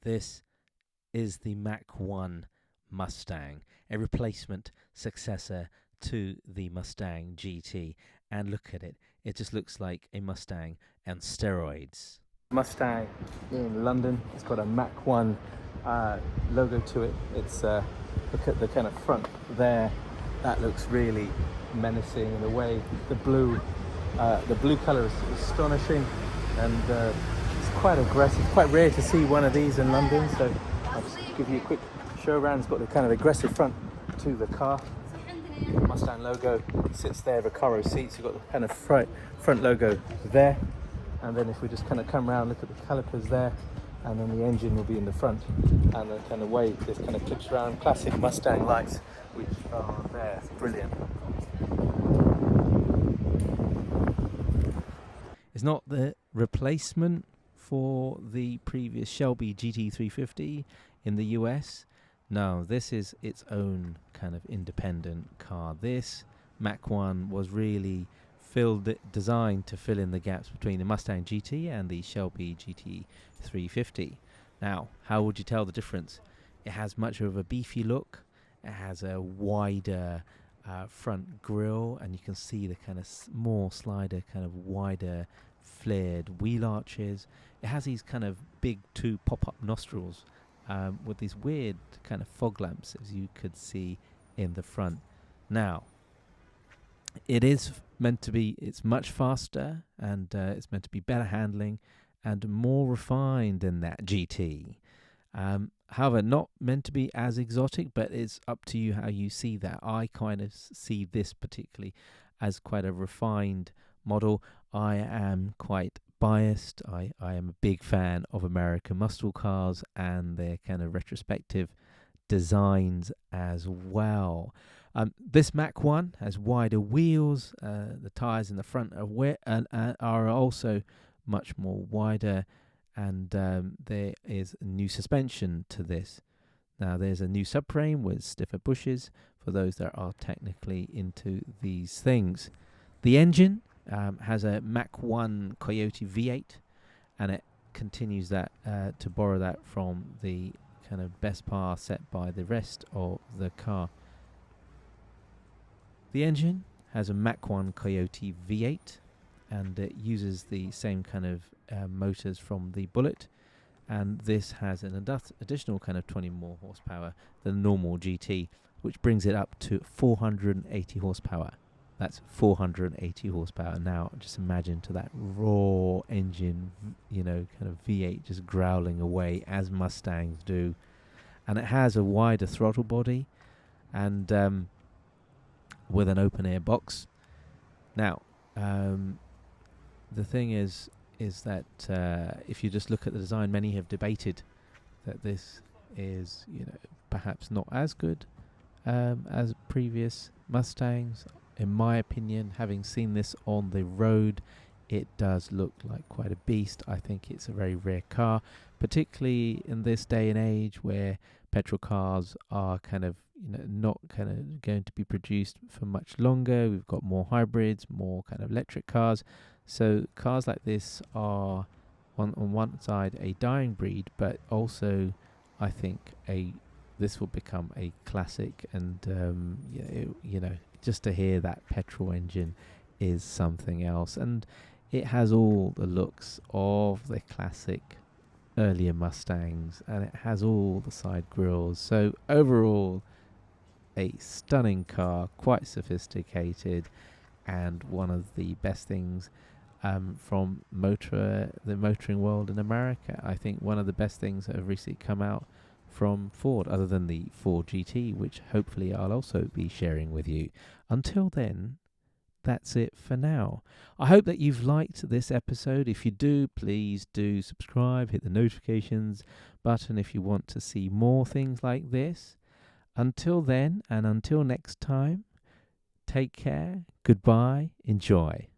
This is the Mach 1 Mustang, a replacement successor to the Mustang GT. And look at it, it just looks like a Mustang on steroids. Mustang in London, it's got a Mach 1 logo to it. It's look at the kind of front there, that looks really menacing in a way. The blue color is astonishing, and it's quite aggressive. Quite rare to see one of these in London, so I'll just give you a quick show around. It's got the kind of aggressive front to the car. Mustang logo sits there, Recaro seats. You've got the kind of front logo there, and then if we just kind of come around, look at the calipers there, and then the engine will be in the front, and the kind of way this kind of clips around. Classic Mustang lights, which are there. It's brilliant. It's not the replacement for the previous Shelby GT350 in the US. No, this is its own kind of independent car. This Mach 1 was really designed to fill in the gaps between the Mustang GT and the Shelby GT350. Now, how would you tell the difference? It has much of a beefy look. It has a wider front grille, and you can see the kind of more slider, kind of wider flared wheel arches. It has these kind of big two pop-up nostrils with these weird kind of fog lamps, as you could see in the front. Now, it is meant to be, it's much faster, and it's meant to be better handling and more refined than that GT. However, not meant to be as exotic, but it's up to you how you see that. I kind of see this particularly as quite a refined model. I am quite biased. I am a big fan of American muscle cars and their kind of retrospective designs as well. This Mach 1 has wider wheels. The tyres in the front are also much more wider, and there is a new suspension to this. Now, there's a new subframe with stiffer bushes for those that are technically into these things. The engine has a Mach 1 Coyote V8, and it continues that to borrow that from the kind of best par set by the rest of the car. The engine has a Mach 1 Coyote V8, and it uses the same kind of motors from the Bullet, and this has an additional kind of 20 more horsepower than the normal GT, which brings it up to 480 horsepower. That's 480 horsepower. Now, just imagine to that raw engine, you know, kind of V8 just growling away as Mustangs do. And it has a wider throttle body, and with an open air box. Now, the thing is that if you just look at the design, many have debated that this is, you know, perhaps not as good as previous Mustangs. In my opinion, having seen this on the road, it does look like quite a beast. I think it's a very rare car, particularly in this day and age where petrol cars are kind of, you know, not kind of going to be produced for much longer. We've got more hybrids, more kind of electric cars. So cars like this are on one side a dying breed, but also I think this will become a classic, and you know, just to hear that petrol engine is something else, and it has all the looks of the classic earlier Mustangs, and it has all the side grills. So overall, a stunning car, quite sophisticated, and one of the best things from the motoring world in America. I think one of the best things that have recently come out from Ford, other than the Ford GT, which hopefully I'll also be sharing with you. Until then, that's it for now. I hope that you've liked this episode. If you do, please do subscribe, hit the notifications button if you want to see more things like this. Until then, and until next time, take care, goodbye, enjoy.